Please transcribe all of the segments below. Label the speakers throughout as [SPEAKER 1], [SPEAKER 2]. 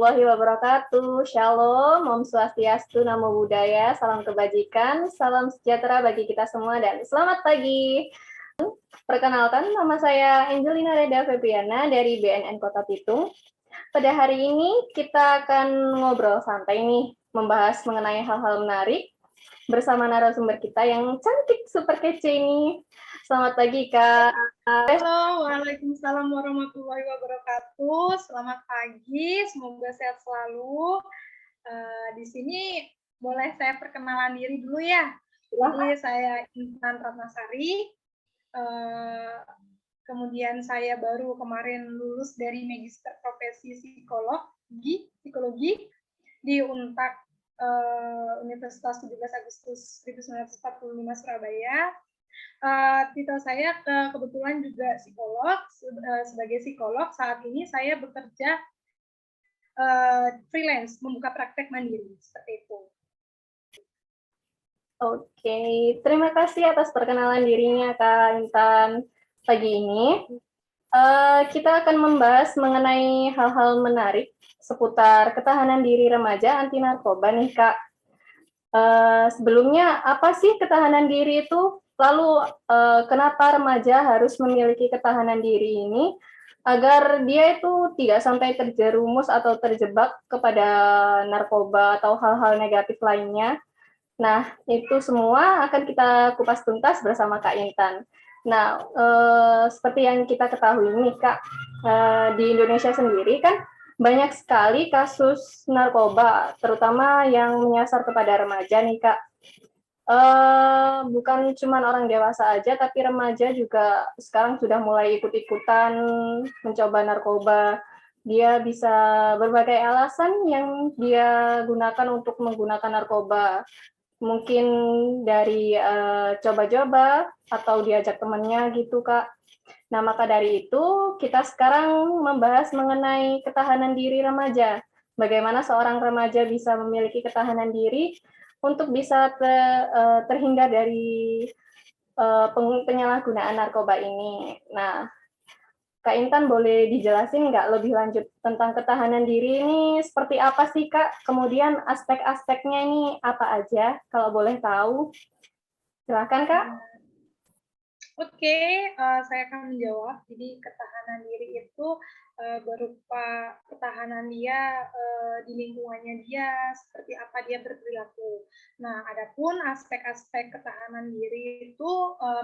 [SPEAKER 1] warahmatullahi wabarakatuh. Shalom, Om Swastiastu, Namo Buddhaya, salam kebajikan, salam sejahtera bagi kita semua, dan selamat pagi. Perkenalkan, nama saya Angelina Reda Febriana dari BNN Kota Pitung. Pada hari ini kita akan ngobrol santai nih, membahas mengenai hal-hal menarik bersama narasumber kita yang cantik, super kece ini. Selamat pagi, Kak.
[SPEAKER 2] Halo, waalaikumsalam warahmatullahi wabarakatuh. Selamat pagi, semoga sehat selalu. Di sini boleh saya perkenalan diri dulu ya. Jadi saya Intan Ratnasari. Kemudian saya baru kemarin lulus dari Magister Profesi Psikologi di Untak Universitas 17 Agustus 1945 Surabaya. Titel saya kebetulan juga psikolog. Sebagai psikolog saat ini saya bekerja freelance, membuka praktek mandiri seperti itu.
[SPEAKER 1] Oke, terima kasih atas perkenalan dirinya Kak Intan. Pagi ini kita akan membahas mengenai hal-hal menarik seputar ketahanan diri remaja anti narkoba nih Kak. Sebelumnya apa sih ketahanan diri itu? Lalu kenapa remaja harus memiliki ketahanan diri ini agar dia itu tidak sampai terjerumus atau terjebak kepada narkoba atau hal-hal negatif lainnya? Nah, itu semua akan kita kupas tuntas bersama Kak Intan. Nah, seperti yang kita ketahui nih Kak, di Indonesia sendiri kan banyak sekali kasus narkoba, terutama yang menyasar kepada remaja nih Kak. Bukan cuma orang dewasa aja, tapi remaja juga sekarang sudah mulai ikut-ikutan mencoba narkoba. Dia bisa berbagai alasan yang dia gunakan untuk menggunakan narkoba. Mungkin dari coba-coba atau diajak temannya gitu, Kak. Nah, maka dari itu kita sekarang membahas mengenai ketahanan diri remaja. Bagaimana seorang remaja bisa memiliki ketahanan diri untuk bisa terhindar dari penyalahgunaan narkoba ini. Nah, Kak Intan boleh dijelasin nggak lebih lanjut tentang ketahanan diri ini seperti apa sih Kak? Kemudian aspek-aspeknya ini apa aja kalau boleh tahu? Silakan Kak.
[SPEAKER 2] Oke, saya akan menjawab. Jadi ketahanan diri itu berupa ketahanan dia di lingkungannya dia, seperti apa dia berperilaku. Nah, adapun aspek-aspek ketahanan diri itu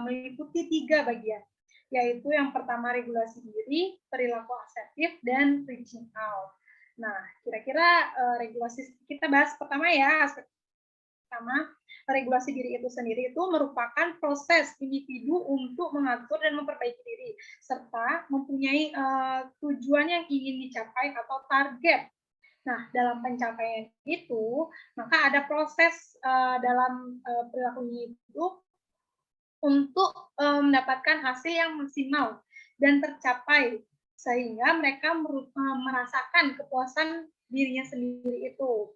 [SPEAKER 2] meliputi 3 bagian, yaitu yang pertama regulasi diri, perilaku asertif, dan reaching out. Nah, kira-kira regulasi kita bahas pertama ya, aspek pertama, regulasi diri itu sendiri itu merupakan proses individu untuk mengatur dan memperbaiki diri, serta mempunyai tujuan yang ingin dicapai atau target. Nah, dalam pencapaian itu, maka ada proses dalam perilakunya itu untuk mendapatkan hasil yang maksimal dan tercapai, sehingga mereka merasakan kepuasan dirinya sendiri itu.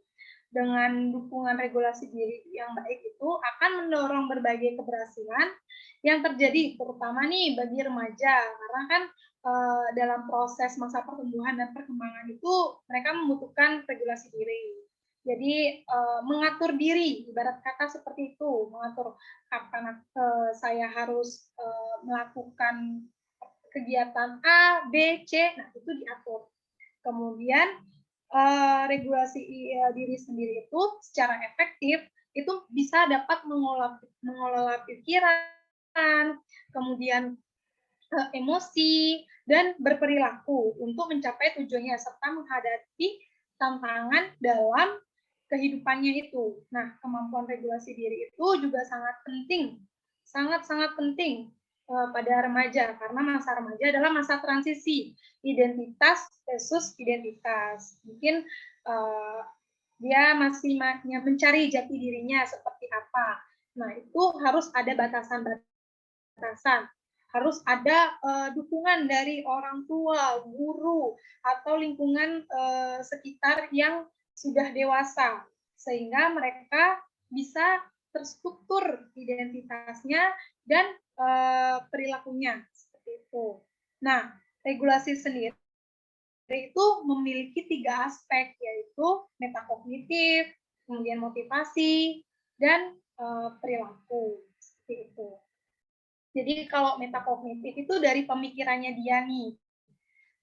[SPEAKER 2] Dengan dukungan regulasi diri yang baik itu akan mendorong berbagai keberhasilan yang terjadi, terutama nih bagi remaja, karena kan dalam proses masa pertumbuhan dan perkembangan itu mereka membutuhkan regulasi diri. Jadi mengatur diri, ibarat kata seperti itu, mengatur kapan saya harus melakukan kegiatan A, B, C, nah itu diatur. Kemudian regulasi diri sendiri itu secara efektif itu bisa dapat mengelola pikiran, kemudian emosi, dan berperilaku untuk mencapai tujuannya serta menghadapi tantangan dalam kehidupannya itu. Nah, kemampuan regulasi diri itu juga sangat penting, sangat-sangat penting pada remaja, karena masa remaja adalah masa transisi identitas versus identitas. Mungkin dia masih mencari jati dirinya seperti apa. Nah, itu harus ada batasan-batasan. Harus ada dukungan dari orang tua, guru, atau lingkungan sekitar yang sudah dewasa, sehingga mereka bisa terstruktur identitasnya dan perilakunya seperti itu. Nah, regulasi sendiri itu memiliki 3 aspek, yaitu metakognitif, kemudian motivasi, dan perilaku. Seperti itu. Jadi kalau metakognitif itu dari pemikirannya dia nih.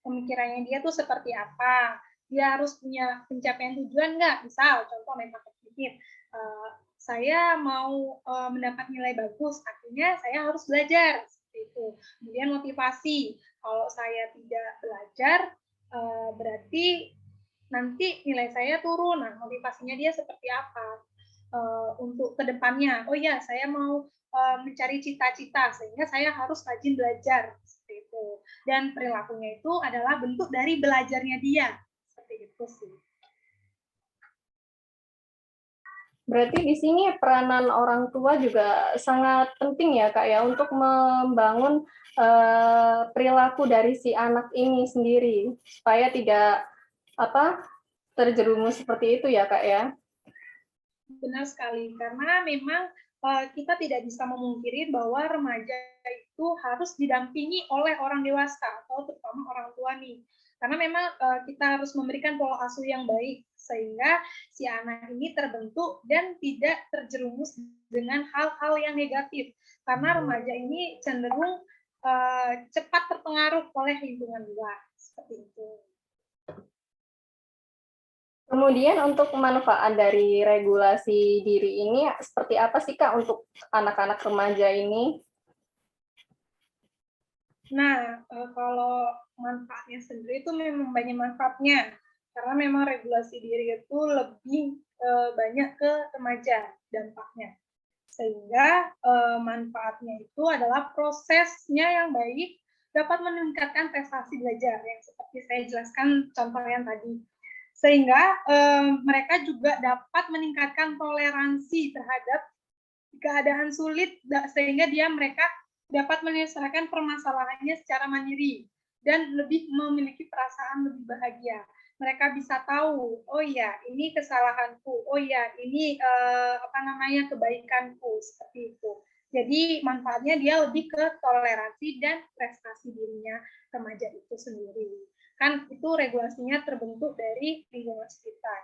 [SPEAKER 2] Pemikirannya dia tuh seperti apa? Dia harus punya pencapaian tujuan nggak? Misal, contoh metakognitif, saya mau mendapat nilai bagus, artinya saya harus belajar. Seperti itu. Kemudian motivasi, kalau saya tidak belajar, berarti nanti nilai saya turun. Nah, motivasinya dia seperti apa? Untuk kedepannya, oh ya, saya mau mencari cita-cita, sehingga saya harus rajin belajar. Seperti itu. Dan perilakunya itu adalah bentuk dari belajarnya dia. Seperti itu sih.
[SPEAKER 1] Berarti di sini peranan orang tua juga sangat penting ya Kak ya untuk membangun perilaku dari si anak ini sendiri supaya tidak terjerumus seperti itu ya Kak ya.
[SPEAKER 2] Benar sekali, karena memang kita tidak bisa memungkiri bahwa remaja itu harus didampingi oleh orang dewasa atau terutama orang tua nih. Karena memang kita harus memberikan pola asuh yang baik sehingga si anak ini terbentuk dan tidak terjerumus dengan hal-hal yang negatif. Karena remaja ini cenderung cepat terpengaruh oleh lingkungan luar. Seperti itu.
[SPEAKER 1] Kemudian untuk manfaat dari regulasi diri ini seperti apa sih Kak untuk anak-anak remaja ini?
[SPEAKER 2] Nah, kalau manfaatnya sendiri itu memang banyak manfaatnya. Karena memang regulasi diri itu lebih banyak ke remaja dampaknya. Sehingga manfaatnya itu adalah prosesnya yang baik dapat meningkatkan prestasi belajar yang seperti saya jelaskan contoh yang tadi. Sehingga mereka juga dapat meningkatkan toleransi terhadap keadaan sulit sehingga mereka dapat menyelesaikan permasalahannya secara mandiri dan lebih memiliki perasaan lebih bahagia. Mereka bisa tahu, oh ya, ini kesalahanku, oh ya, ini kebaikanku, seperti itu. Jadi manfaatnya dia lebih ke toleransi dan prestasi dirinya remaja itu sendiri. Kan itu regulasinya terbentuk dari lingkungan sekitar.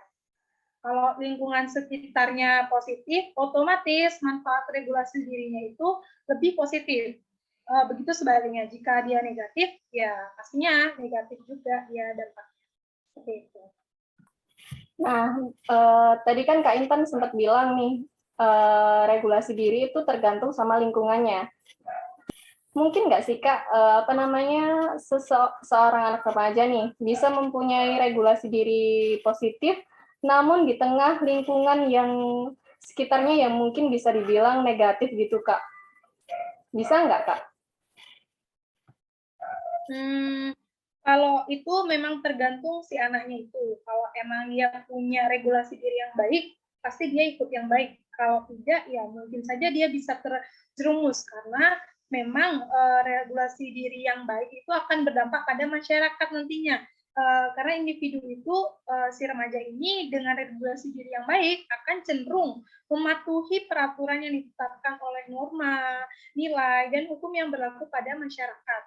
[SPEAKER 2] Kalau lingkungan sekitarnya positif, otomatis manfaat regulasi dirinya itu lebih positif. Begitu sebaliknya, jika dia negatif, ya pastinya negatif juga dia dampaknya. Seperti itu.
[SPEAKER 1] Nah, tadi kan Kak Intan sempat bilang nih, regulasi diri itu tergantung sama lingkungannya. Mungkin nggak sih Kak, seorang anak remaja nih bisa mempunyai regulasi diri positif, namun di tengah lingkungan yang sekitarnya yang mungkin bisa dibilang negatif gitu Kak. Bisa nggak Kak?
[SPEAKER 2] Kalau itu memang tergantung si anaknya itu. Kalau emang dia punya regulasi diri yang baik, pasti dia ikut yang baik. Kalau tidak, ya mungkin saja dia bisa terjerumus karena memang regulasi diri yang baik itu akan berdampak pada masyarakat nantinya. Karena individu itu, si remaja ini dengan regulasi diri yang baik akan cenderung mematuhi peraturan yang ditetapkan oleh norma, nilai, dan hukum yang berlaku pada masyarakat.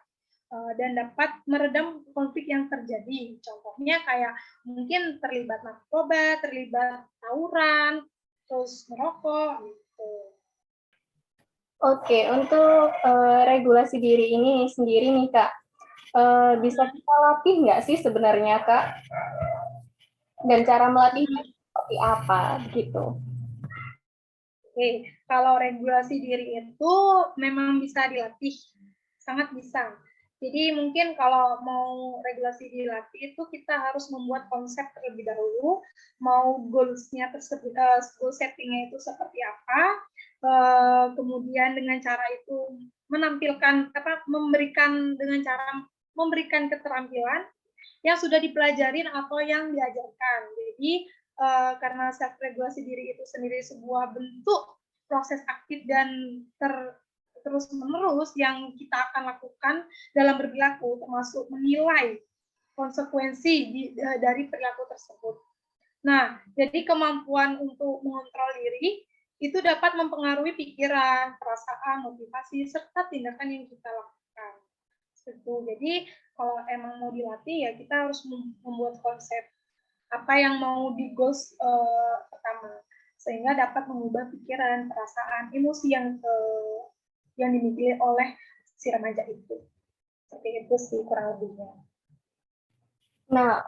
[SPEAKER 2] Dan dapat meredam konflik yang terjadi. Contohnya kayak mungkin terlibat narkoba, terlibat tawuran, terus merokok gitu.
[SPEAKER 1] Oke, untuk regulasi diri ini sendiri nih Kak, bisa kita latih nggak sih sebenarnya Kak? Dan cara melatihnya seperti apa gitu?
[SPEAKER 2] Oke, kalau regulasi diri itu memang bisa dilatih, sangat bisa. Jadi mungkin kalau mau regulasi dilatih itu kita harus membuat konsep terlebih dahulu, mau goals-nya tersebut, goal setting-nya itu seperti apa, kemudian dengan cara itu menampilkan memberikan dengan cara memberikan keterampilan yang sudah dipelajarin atau yang diajarkan. Jadi karena self regulasi diri itu sendiri sebuah bentuk proses aktif dan terus menerus yang kita akan lakukan dalam berperilaku, termasuk menilai konsekuensi dari perilaku tersebut. Nah, jadi kemampuan untuk mengontrol diri itu dapat mempengaruhi pikiran, perasaan, motivasi, serta tindakan yang kita lakukan. Gitu. Jadi kalau emang mau dilatih ya kita harus membuat konsep apa yang mau di goals pertama, sehingga dapat mengubah pikiran, perasaan, emosi yang dimiliki oleh si remaja itu. Seperti itu sih kurang lebihnya.
[SPEAKER 1] Nah,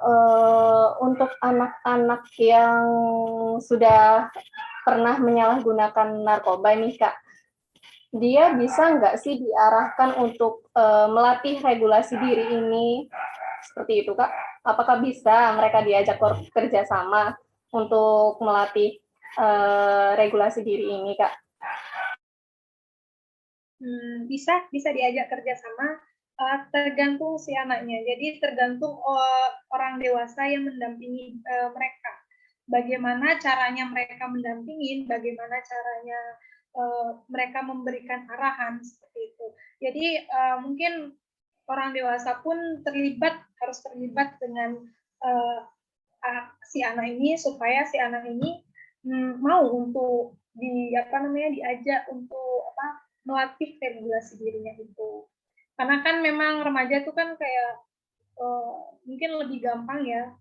[SPEAKER 1] untuk anak-anak yang sudah pernah menyalahgunakan narkoba nih Kak, dia bisa nggak sih diarahkan untuk melatih regulasi diri ini seperti itu Kak? Apakah bisa mereka diajak kerjasama untuk melatih regulasi diri ini Kak?
[SPEAKER 2] Bisa diajak kerjasama, tergantung si anaknya. Jadi tergantung orang dewasa yang mendampingi mereka. Bagaimana caranya mereka mendampingi, bagaimana caranya mereka memberikan arahan seperti itu. Jadi mungkin orang dewasa pun harus terlibat dengan si anak ini supaya si anak ini mau untuk diajak untuk melatih regulasi dirinya itu. Karena kan memang remaja itu kan kayak mungkin lebih gampang ya.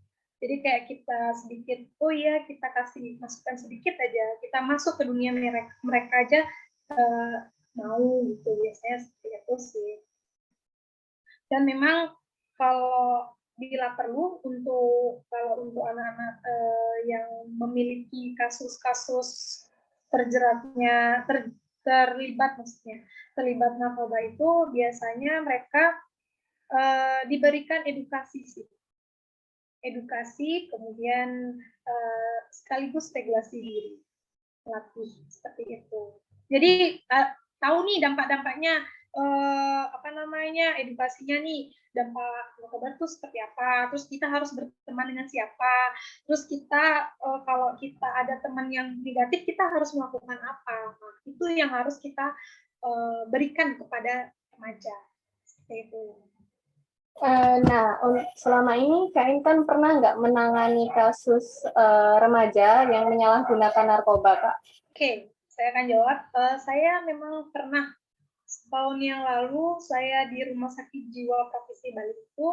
[SPEAKER 2] Jadi kayak kita sedikit, oh iya kita kasih masukan sedikit aja, kita masuk ke dunia mereka aja mau gitu, biasanya seperti itu sih. Dan memang kalau bila perlu kalau untuk anak-anak yang memiliki kasus-kasus terlibat narkoba itu biasanya mereka diberikan edukasi kemudian sekaligus regulasi diri, latih seperti itu. Jadi tahu nih dampak-dampaknya edukasinya nih, dampak narkoba itu seperti apa, terus kita harus berteman dengan siapa, terus kita kalau kita ada teman yang negatif kita harus melakukan apa. Nah, itu yang harus kita berikan kepada remaja seperti itu.
[SPEAKER 1] Nah, selama ini Kak Intan pernah nggak menangani kasus remaja yang menyalahgunakan narkoba, Kak?
[SPEAKER 2] Oke, saya akan jawab. Saya memang pernah setahun yang lalu saya di Rumah Sakit Jiwa Provinsi Bali itu,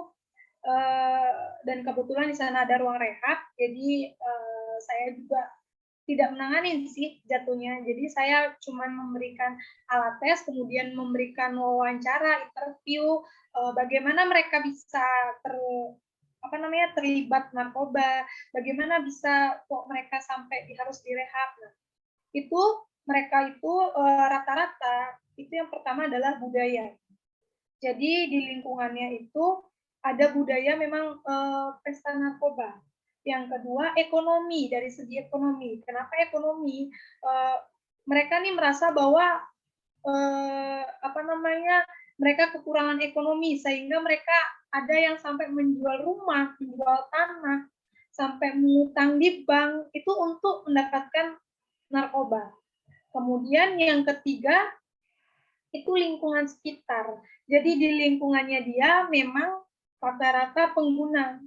[SPEAKER 2] dan kebetulan di sana ada ruang rehab, jadi saya juga tidak menangani sih jatuhnya. Jadi saya cuma memberikan alat tes, kemudian memberikan wawancara, interview, bagaimana mereka bisa terlibat narkoba, bagaimana bisa kok mereka sampai harus direhab. Nah, itu mereka itu rata-rata itu yang pertama adalah budaya. Jadi di lingkungannya itu ada budaya memang pesta narkoba. Yang kedua ekonomi, dari segi ekonomi. Kenapa ekonomi? Mereka nih merasa bahwa mereka kekurangan ekonomi sehingga mereka ada yang sampai menjual rumah, menjual tanah, sampai mengutang di bank itu untuk mendapatkan narkoba. Kemudian yang ketiga itu lingkungan sekitar. Jadi di lingkungannya dia memang rata-rata pengguna,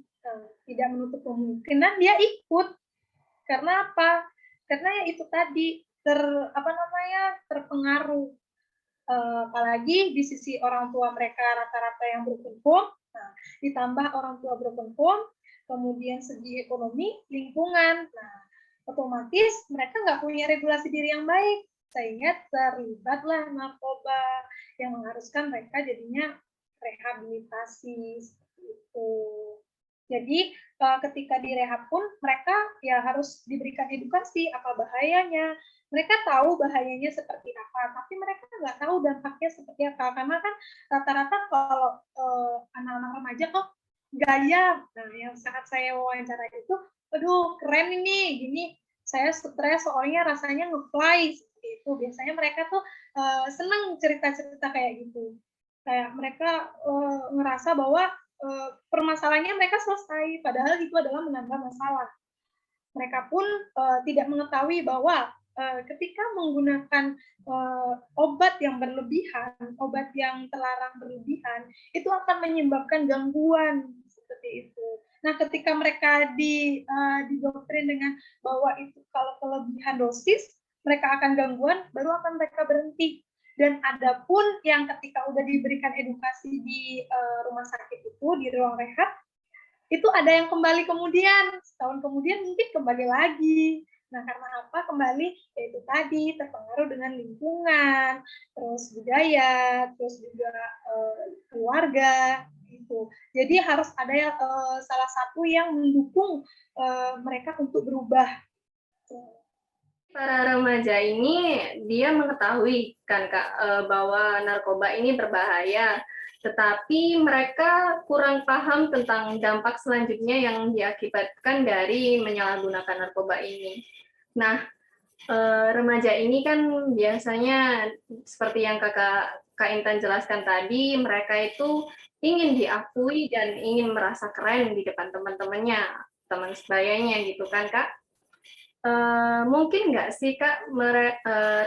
[SPEAKER 2] tidak menutup kemungkinan dia ikut. Karena apa? Karena ya itu tadi terpengaruh. Apalagi di sisi orang tua mereka rata-rata yang broken home, nah, ditambah orang tua broken home, kemudian segi ekonomi, lingkungan, nah otomatis mereka nggak punya regulasi diri yang baik, sehingga terlibatlah narkoba yang mengharuskan mereka jadinya rehabilitasi seperti itu. Jadi ketika direhab pun mereka ya harus diberikan edukasi apa bahayanya. Mereka tahu bahayanya seperti apa, tapi mereka nggak tahu dampaknya seperti apa. Karena kan rata-rata kalau anak-anak remaja kok gaya. Nah, yang saat saya wawancara itu, aduh keren ini, gini. Saya stres soalnya rasanya nge-fly seperti itu. Biasanya mereka tuh senang cerita-cerita kayak gitu. Kayak mereka ngerasa bahwa permasalahannya mereka selesai, padahal itu adalah menambah masalah. Mereka pun tidak mengetahui bahwa ketika menggunakan obat yang berlebihan, obat yang terlarang berlebihan, itu akan menyebabkan gangguan seperti itu. Nah, ketika mereka didoktrin dengan bahwa itu kalau kelebihan dosis, mereka akan gangguan, baru akan mereka berhenti. Dan ada pun yang ketika udah diberikan edukasi di rumah sakit itu, di ruang rehab, itu ada yang kembali kemudian, setahun kemudian mungkin kembali lagi. Nah, karena apa kembali? Yaitu tadi, terpengaruh dengan lingkungan, terus budaya, terus juga keluarga, gitu. Jadi harus ada salah satu yang mendukung mereka untuk berubah.
[SPEAKER 1] Para remaja ini dia mengetahui kan Kak bahwa narkoba ini berbahaya, tetapi mereka kurang paham tentang dampak selanjutnya yang diakibatkan dari menyalahgunakan narkoba ini. Nah, remaja ini kan biasanya seperti yang Kak Intan jelaskan tadi, mereka itu ingin diakui dan ingin merasa keren di depan teman-temannya, teman sebayanya gitu kan Kak. Mungkin nggak sih Kak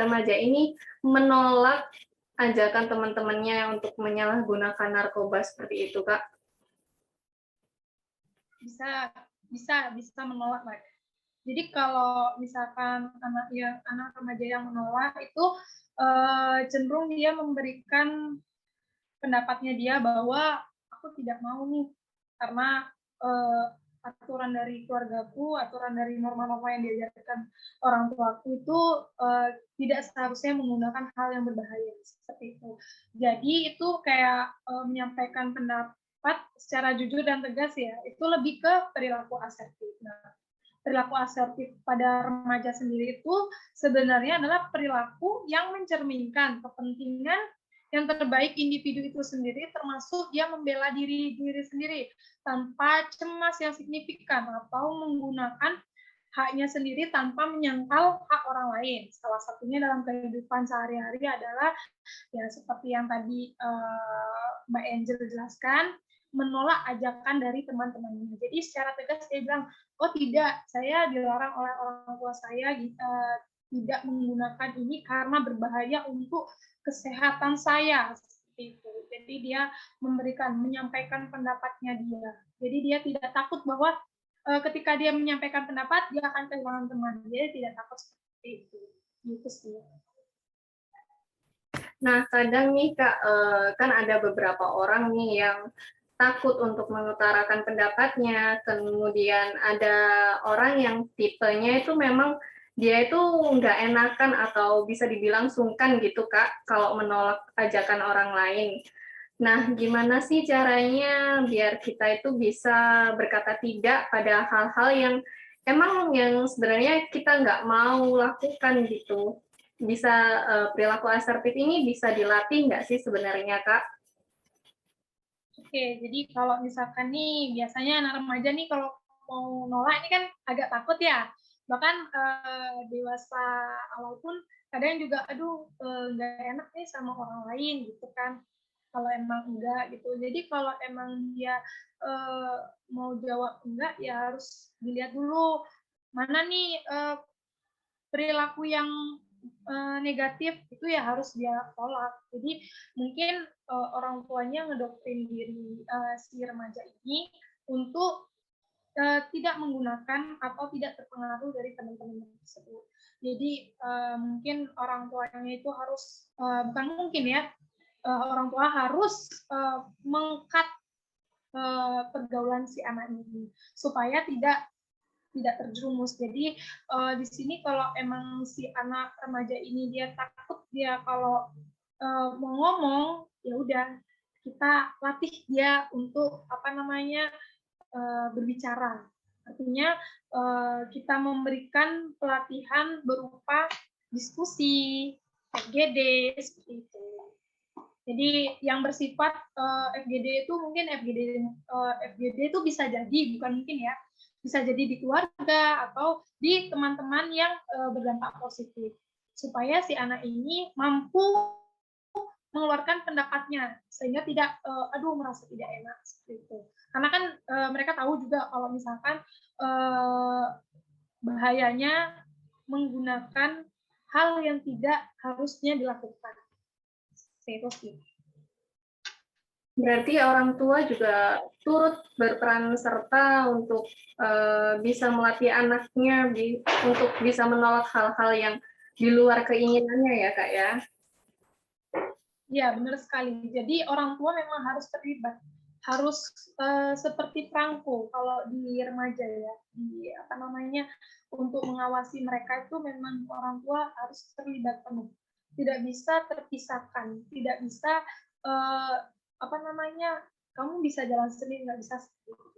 [SPEAKER 1] remaja ini menolak ajakan teman-temannya untuk menyalahgunakan narkoba seperti itu Kak?
[SPEAKER 2] Bisa menolak, Mbak. Jadi kalau misalkan anak remaja yang menolak itu cenderung dia memberikan pendapatnya dia bahwa aku tidak mau nih karena aturan dari keluargaku, aturan dari norma-norma yang diajarkan orang tuaku itu tidak seharusnya menggunakan hal yang berbahaya seperti itu. Jadi itu kayak menyampaikan pendapat secara jujur dan tegas ya. Itu lebih ke perilaku asertif. Nah, perilaku asertif pada remaja sendiri itu sebenarnya adalah perilaku yang mencerminkan kepentingan yang terbaik individu itu sendiri, termasuk dia membela diri sendiri tanpa cemas yang signifikan atau menggunakan haknya sendiri tanpa menyangkal hak orang lain. Salah satunya dalam kehidupan sehari-hari adalah ya seperti yang tadi Mbak Angel jelaskan, menolak ajakan dari teman-temannya. Jadi secara tegas dia bilang, oh tidak, saya dilarang oleh orang tua saya tidak menggunakan ini karena berbahaya untuk kesehatan saya. Seperti itu. Jadi dia menyampaikan pendapatnya dia. Jadi dia tidak takut bahwa ketika dia menyampaikan pendapat, dia akan kehilangan teman. Dia tidak takut seperti itu. Gitu sih.
[SPEAKER 1] Nah, kadang nih Kak, kan ada beberapa orang nih yang takut untuk mengutarakan pendapatnya, kemudian ada orang yang tipenya itu memang dia itu nggak enakan atau bisa dibilang sungkan gitu Kak, kalau menolak ajakan orang lain. Nah, gimana sih caranya biar kita itu bisa berkata tidak pada hal-hal yang sebenarnya kita nggak mau lakukan gitu? Bisa perilaku asertif ini bisa dilatih nggak sih sebenarnya Kak?
[SPEAKER 2] Oke, jadi kalau misalkan nih biasanya anak remaja nih kalau mau nolak ini kan agak takut ya. Bahkan dewasa awal pun kadang juga aduh nggak enak nih sama orang lain gitu kan. Kalau emang enggak gitu. Jadi kalau emang dia mau jawab enggak ya harus dilihat dulu mana nih perilaku yang negatif itu ya harus dia tolak. Jadi mungkin orang tuanya ngedoktrin diri si remaja ini untuk tidak menggunakan atau tidak terpengaruh dari teman-teman tersebut. Jadi mungkin orang tuanya itu harus bukan mungkin ya orang tua harus mengkat pergaulan si anak ini supaya tidak terjerumus. Jadi di sini kalau emang si anak remaja ini dia takut dia kalau mau ngomong, ya udah kita latih dia untuk berbicara. Artinya kita memberikan pelatihan berupa diskusi, FGD seperti itu. Jadi yang bersifat FGD itu mungkin FGD itu bisa jadi bukan mungkin ya, bisa jadi di keluarga atau di teman-teman yang berdampak positif supaya si anak ini mampu mengeluarkan pendapatnya sehingga tidak merasa tidak enak seperti itu. Karena kan mereka tahu juga kalau misalkan bahayanya menggunakan hal yang tidak harusnya dilakukan. Itu sih.
[SPEAKER 1] Berarti orang tua juga turut berperan serta untuk bisa melatih anaknya untuk bisa menolak hal-hal yang di luar keinginannya ya Kak ya.
[SPEAKER 2] Ya, benar sekali. Jadi orang tua memang harus terlibat, harus seperti perangko kalau di remaja ya, di apa namanya, untuk mengawasi mereka itu memang orang tua harus terlibat penuh. Tidak bisa terpisahkan, tidak bisa apa namanya, kamu bisa jalan sendiri, nggak bisa sendiri.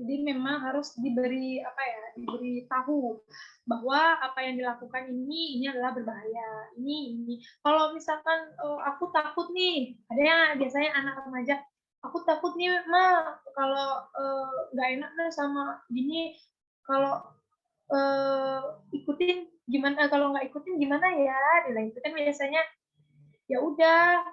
[SPEAKER 2] Jadi memang harus diberi apa ya, diberi tahu bahwa apa yang dilakukan ini adalah berbahaya. Ini. Kalau misalkan aku takut nih, ada yang biasanya anak remaja, aku takut nih ma kalau nggak enak nih sama gini, kalau ikutin gimana, kalau nggak ikutin gimana ya, itu kan biasanya ya udah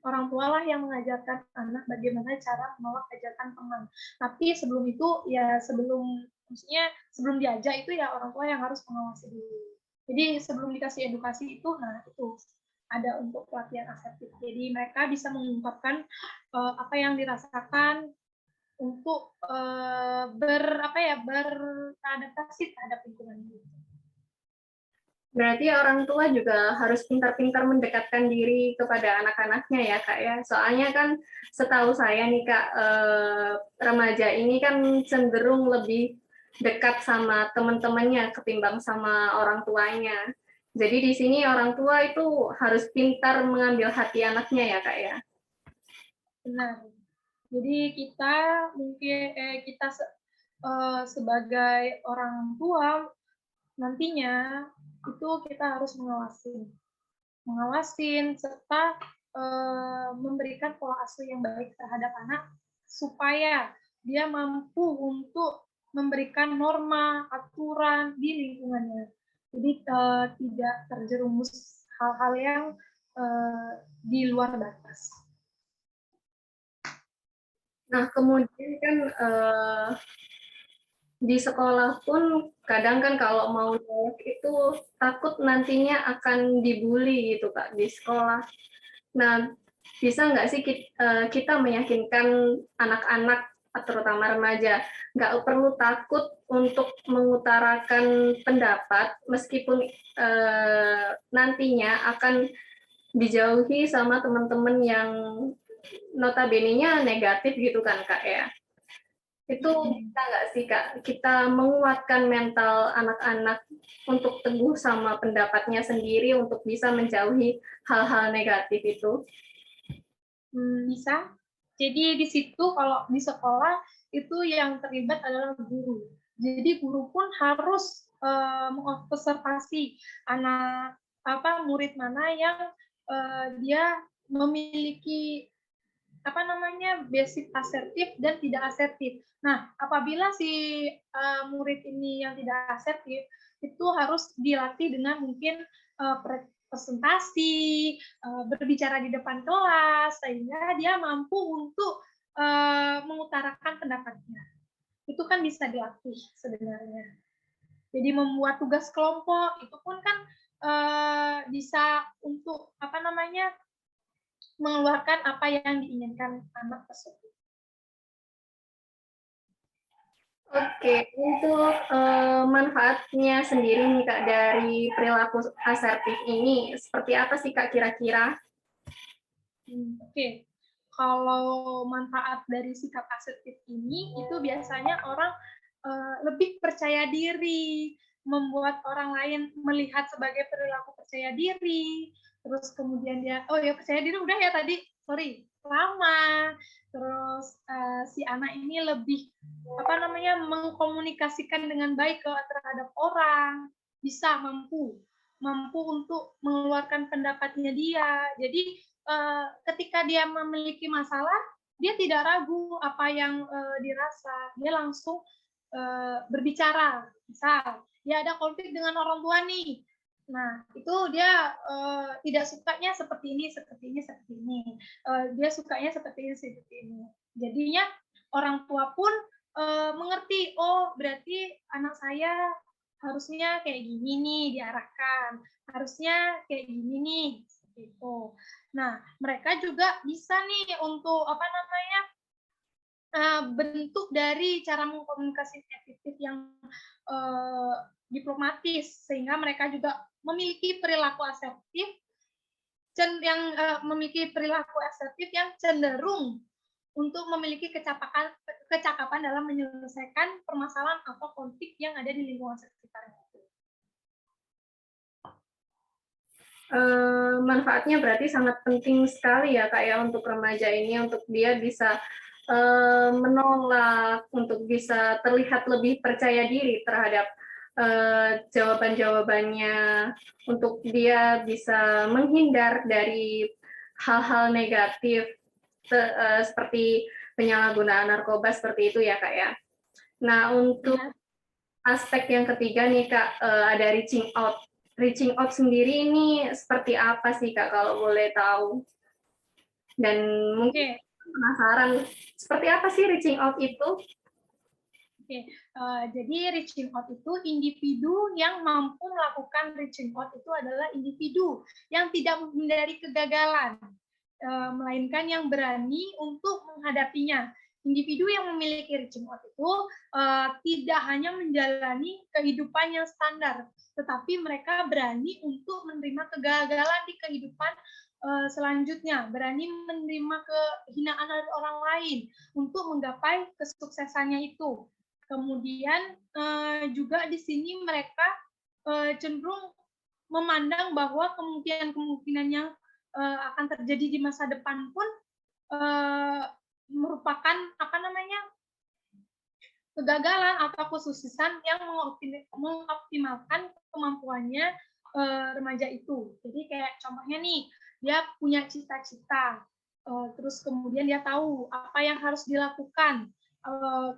[SPEAKER 2] orang tua lah yang mengajarkan anak bagaimana cara menolak ajakan teman. Tapi sebelum itu ya maksudnya sebelum diajak itu ya orang tua yang harus mengawasi dulu. Jadi sebelum dikasih edukasi itu, nah itu ada untuk pelatihan asertif. Jadi mereka bisa mengungkapkan apa yang dirasakan untuk beradaptasi terhadap lingkungan itu.
[SPEAKER 1] Berarti orang tua juga harus pintar-pintar mendekatkan diri kepada anak-anaknya ya Kak ya. Soalnya kan setahu saya nih Kak, remaja ini kan cenderung lebih dekat sama teman-temannya ketimbang sama orang tuanya. Jadi di sini orang tua itu harus pintar mengambil hati anaknya ya Kak ya.
[SPEAKER 2] Benar. Jadi kita sebagai orang tua nantinya itu kita harus mengawasin serta memberikan pola asuh yang baik terhadap anak supaya dia mampu untuk memberikan norma aturan di lingkungannya. Jadi tidak terjerumus hal-hal yang di luar batas.
[SPEAKER 1] Nah kemudian kan di sekolah pun kadang kan kalau mau nolak itu takut nantinya akan dibully gitu Kak di sekolah. Nah, bisa nggak sih kita meyakinkan anak-anak terutama remaja nggak perlu takut untuk mengutarakan pendapat meskipun nantinya akan dijauhi sama teman-teman yang notabene-nya negatif gitu kan Kak ya. Itu bisa nggak sih Kak, kita menguatkan mental anak-anak untuk teguh sama pendapatnya sendiri untuk bisa menjauhi hal-hal negatif itu?
[SPEAKER 2] Bisa. Jadi di situ kalau di sekolah itu yang terlibat adalah guru. Jadi guru pun harus mengobservasi anak murid mana yang dia memiliki basic asertif dan tidak asertif. Nah, apabila si murid ini yang tidak asertif, itu harus dilatih dengan mungkin presentasi, berbicara di depan kelas, sehingga dia mampu untuk mengutarakan pendapatnya. Itu kan bisa dilatih sebenarnya. Jadi membuat tugas kelompok itu pun kan bisa untuk mengeluarkan apa yang diinginkan anak tersebut.
[SPEAKER 1] Oke, untuk manfaatnya sendiri nih Kak dari perilaku asertif ini, seperti apa sih Kak kira-kira?
[SPEAKER 2] Oke, kalau manfaat dari sikap asertif ini itu biasanya orang lebih percaya diri, membuat orang lain melihat sebagai perilaku percaya diri, terus kemudian dia, oh ya percaya diri udah ya tadi, sorry, lama, terus si anak ini lebih mengkomunikasikan dengan baik terhadap orang, bisa mampu untuk mengeluarkan pendapatnya dia. Jadi ketika dia memiliki masalah, dia tidak ragu apa yang dirasa, dia langsung berbicara. Misal, dia ada konflik dengan orang tua nih. Nah, itu dia tidak sukanya seperti ini, seperti ini, seperti ini. Dia sukanya seperti ini, seperti ini. Jadinya orang tua pun mengerti, oh berarti anak saya harusnya kayak gini nih diarahkan, harusnya kayak gini nih, seperti itu. Nah, mereka juga bisa nih untuk bentuk dari cara mengkomunikasi efektif yang diplomatis, sehingga mereka juga memiliki perilaku asertif memiliki perilaku asertif yang cenderung untuk memiliki kecakapan dalam menyelesaikan permasalahan atau konflik yang ada di lingkungan sekitarnya.
[SPEAKER 1] Manfaatnya berarti sangat penting sekali ya Kak ya untuk remaja ini, untuk dia bisa menolak, untuk bisa terlihat lebih percaya diri terhadap jawaban-jawabannya, untuk dia bisa menghindar dari hal-hal negatif seperti penyalahgunaan narkoba seperti itu ya Kak ya. Nah, untuk aspek yang ketiga nih Kak, ada reaching out. Reaching out sendiri ini seperti apa sih Kak kalau boleh tahu? Dan mungkin penasaran, seperti apa sih reaching out itu?
[SPEAKER 2] Jadi reaching out itu individu yang mampu melakukan reaching out itu adalah individu yang tidak menghindari kegagalan, melainkan yang berani untuk menghadapinya. Individu yang memiliki reaching out itu tidak hanya menjalani kehidupan yang standar, tetapi mereka berani untuk menerima kegagalan di kehidupan selanjutnya, berani menerima kehinaan dari orang lain untuk menggapai kesuksesannya itu. Kemudian juga di sini mereka cenderung memandang bahwa kemungkinan-kemungkinan yang akan terjadi di masa depan pun merupakan kegagalan atau kesuksesan yang mengoptimalkan kemampuannya remaja itu. Jadi kayak contohnya nih, dia punya cita-cita, terus kemudian dia tahu apa yang harus dilakukan,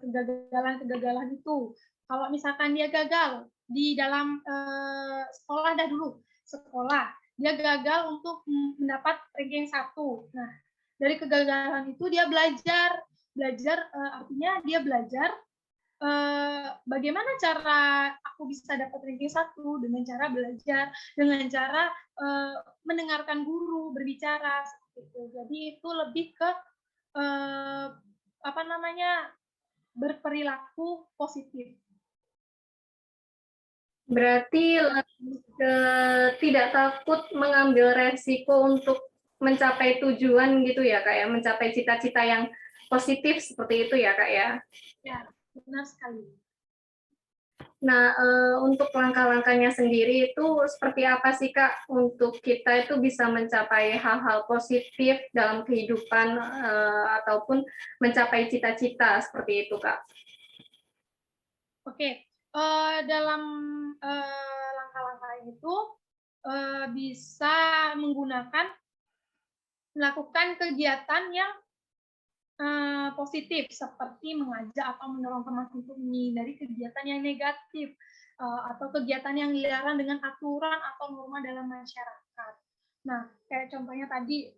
[SPEAKER 2] kegagalan-kegagalan itu. Kalau misalkan dia gagal di dalam sekolah dia gagal untuk mendapat ranking 1. Nah, dari kegagalan itu dia belajar artinya dia belajar bagaimana cara aku bisa dapat ranking 1 dengan cara belajar, dengan cara mendengarkan guru berbicara seperti itu. Jadi itu lebih ke berperilaku positif.
[SPEAKER 1] Berarti tidak takut mengambil resiko untuk mencapai tujuan gitu ya Kak ya, mencapai cita-cita yang positif seperti itu ya Kak ya?
[SPEAKER 2] Ya, benar sekali.
[SPEAKER 1] Nah, untuk langkah-langkahnya sendiri itu seperti apa sih Kak untuk kita itu bisa mencapai hal-hal positif dalam kehidupan ataupun mencapai cita-cita seperti itu Kak?
[SPEAKER 2] Oke, dalam langkah-langkah itu bisa melakukan kegiatan yang positif seperti mengajak atau mendorong teman untuk menghindari kegiatan yang negatif atau kegiatan yang dilarang dengan aturan atau norma dalam masyarakat. Nah, kayak contohnya tadi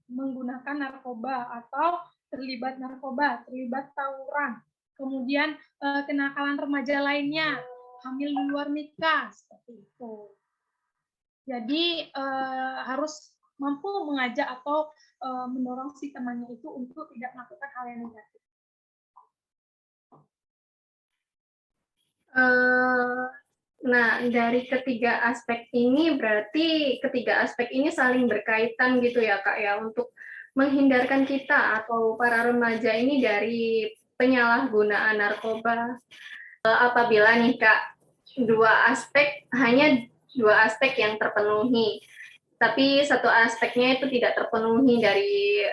[SPEAKER 2] menggunakan narkoba atau terlibat narkoba, terlibat tawuran, kemudian kenakalan remaja lainnya, hamil di luar nikah, seperti itu. Jadi harus mampu mengajak atau mendorong si temannya itu untuk tidak melakukan hal yang negatif.
[SPEAKER 1] Nah, dari ketiga aspek ini berarti ketiga aspek ini saling berkaitan gitu ya Kak ya, untuk menghindarkan kita atau para remaja ini dari penyalahgunaan narkoba. Apabila nih Kak, hanya dua aspek yang terpenuhi, tapi satu aspeknya itu tidak terpenuhi dari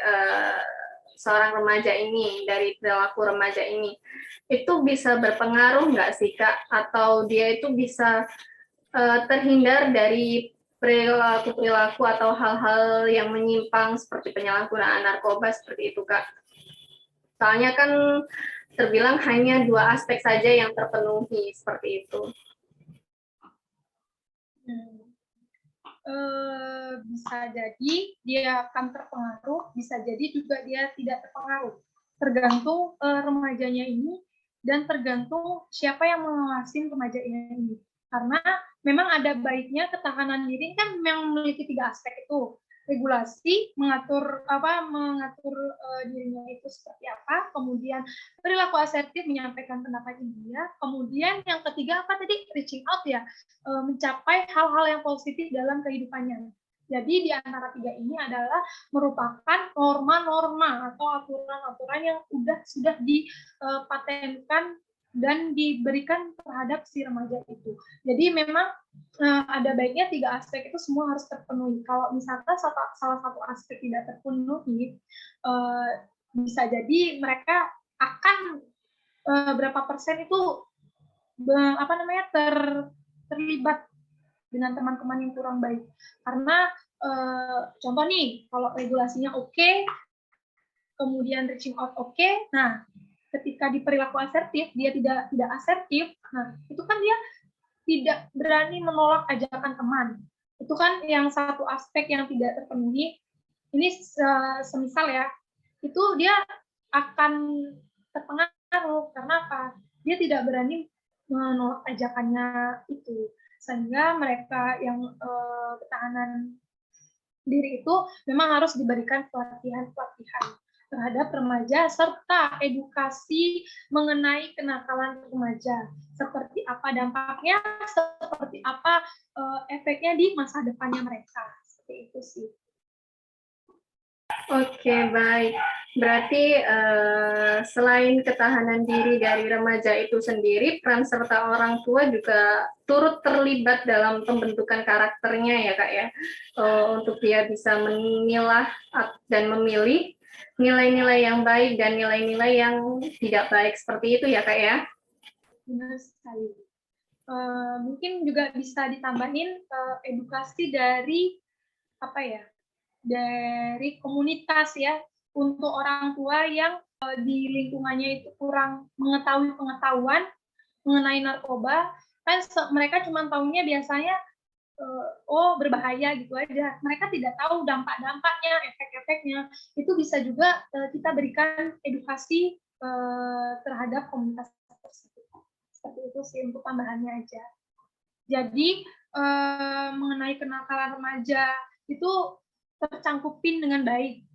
[SPEAKER 1] seorang remaja ini, dari perilaku remaja ini, itu bisa berpengaruh nggak sih Kak? Atau dia itu bisa terhindar dari perilaku-perilaku atau hal-hal yang menyimpang seperti penyalahgunaan narkoba seperti itu Kak? Soalnya kan terbilang hanya dua aspek saja yang terpenuhi seperti itu.
[SPEAKER 2] Bisa jadi dia akan terpengaruh, bisa jadi juga dia tidak terpengaruh. Tergantung remajanya ini dan tergantung siapa yang mengawasi remaja ini. Karena memang ada baiknya ketahanan diri kan memang memiliki 3 aspek itu. regulasi, mengatur dirinya itu seperti apa, kemudian perilaku asertif, menyampaikan pendapatnya dia, kemudian yang ketiga apa tadi, reaching out ya, mencapai hal-hal yang positif dalam kehidupannya. Jadi di antara tiga ini adalah merupakan norma-norma atau aturan-aturan yang sudah dipatenkan dan diberikan terhadap si remaja itu. Jadi memang ada baiknya tiga aspek itu semua harus terpenuhi. Kalau misalkan salah satu aspek tidak terpenuhi, bisa jadi mereka akan berapa persen itu terlibat dengan teman-teman yang kurang baik. Karena contoh nih, kalau regulasinya oke, kemudian reaching out oke, nah ketika di perilaku asertif dia tidak asertif, nah itu kan dia tidak berani menolak ajakan teman. Itu kan yang satu aspek yang tidak terpenuhi. Ini semisal ya, itu dia akan terpengaruh karena apa? Dia tidak berani menolak ajakannya itu. Sehingga mereka yang ketahanan diri itu memang harus diberikan pelatihan-pelatihan terhadap remaja serta edukasi mengenai kenakalan remaja, seperti apa dampaknya, seperti apa efeknya di masa depannya mereka. Seperti itu sih.
[SPEAKER 1] Oke, baik. Berarti selain ketahanan diri dari remaja itu sendiri, peran serta orang tua juga turut terlibat dalam pembentukan karakternya ya Kak ya, untuk dia bisa memilah dan memilih nilai-nilai yang baik dan nilai-nilai yang tidak baik, seperti itu ya Kak ya?
[SPEAKER 2] Benar sekali. Mungkin juga bisa ditambahin edukasi dari apa ya, dari komunitas ya, untuk orang tua yang di lingkungannya itu kurang mengetahui pengetahuan mengenai narkoba, kan mereka cuma tahunya biasanya oh berbahaya gitu aja. Mereka tidak tahu dampak-dampaknya, efek-efeknya. Itu bisa juga kita berikan edukasi terhadap komunitas tersebut. Seperti itu sih untuk tambahannya aja. Jadi mengenai kenakalan remaja itu tercangkupin dengan baik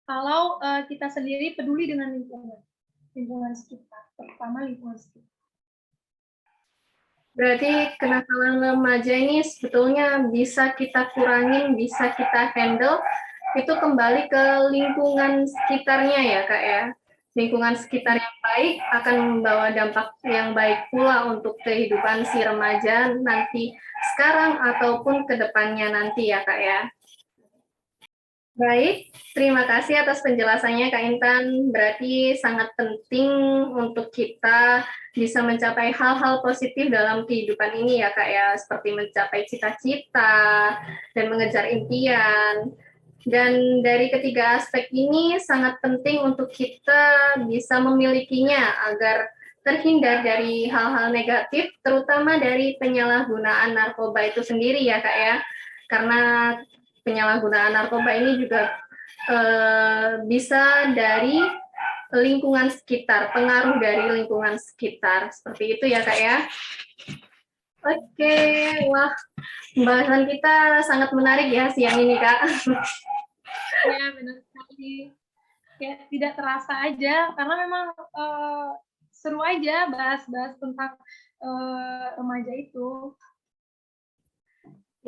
[SPEAKER 2] kalau kita sendiri peduli dengan lingkungan sekitar, terutama lingkungan sekitar.
[SPEAKER 1] Berarti kenakalan remaja ini sebetulnya bisa kita kurangin, bisa kita handle, itu kembali ke lingkungan sekitarnya ya Kak ya. Lingkungan sekitar yang baik akan membawa dampak yang baik pula untuk kehidupan si remaja nanti sekarang ataupun ke depannya nanti ya Kak ya. Baik, terima kasih atas penjelasannya Kak Intan. Berarti sangat penting untuk kita bisa mencapai hal-hal positif dalam kehidupan ini ya Kak ya, seperti mencapai cita-cita dan mengejar impian. Dan dari ketiga aspek ini sangat penting untuk kita bisa memilikinya agar terhindar dari hal-hal negatif, terutama dari penyalahgunaan narkoba itu sendiri ya Kak ya. Karena penyalahgunaan narkoba ini juga bisa dari lingkungan sekitar, pengaruh dari lingkungan sekitar. Seperti itu ya Kak ya. Oke, wah pembahasan kita sangat menarik ya siang ini Kak.
[SPEAKER 2] Ya benar sekali. Ya tidak terasa aja karena memang seru aja bahas-bahas tentang remaja itu.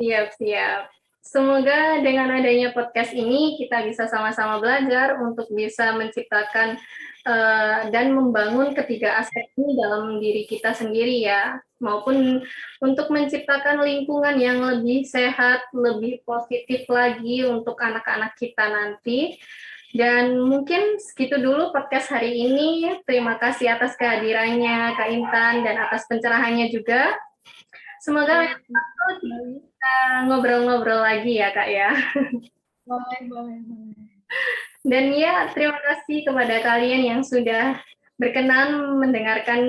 [SPEAKER 1] Siap. Semoga dengan adanya podcast ini kita bisa sama-sama belajar untuk bisa menciptakan dan membangun ketiga aspek ini dalam diri kita sendiri ya, maupun untuk menciptakan lingkungan yang lebih sehat, lebih positif lagi untuk anak-anak kita nanti. Dan mungkin segitu dulu podcast hari ini. Terima kasih atas kehadirannya Kak Intan dan atas pencerahannya juga. Semoga kita ngobrol-ngobrol lagi ya Kak ya.
[SPEAKER 2] Boleh.
[SPEAKER 1] Dan ya, terima kasih kepada kalian yang sudah berkenan mendengarkan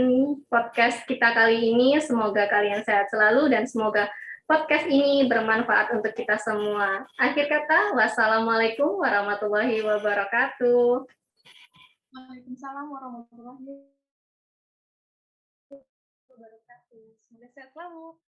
[SPEAKER 1] podcast kita kali ini. Semoga kalian sehat selalu dan semoga podcast ini bermanfaat untuk kita semua. Akhir kata, wassalamualaikum warahmatullahi wabarakatuh.
[SPEAKER 2] Waalaikumsalam warahmatullahi wabarakatuh. Semoga sehat selalu.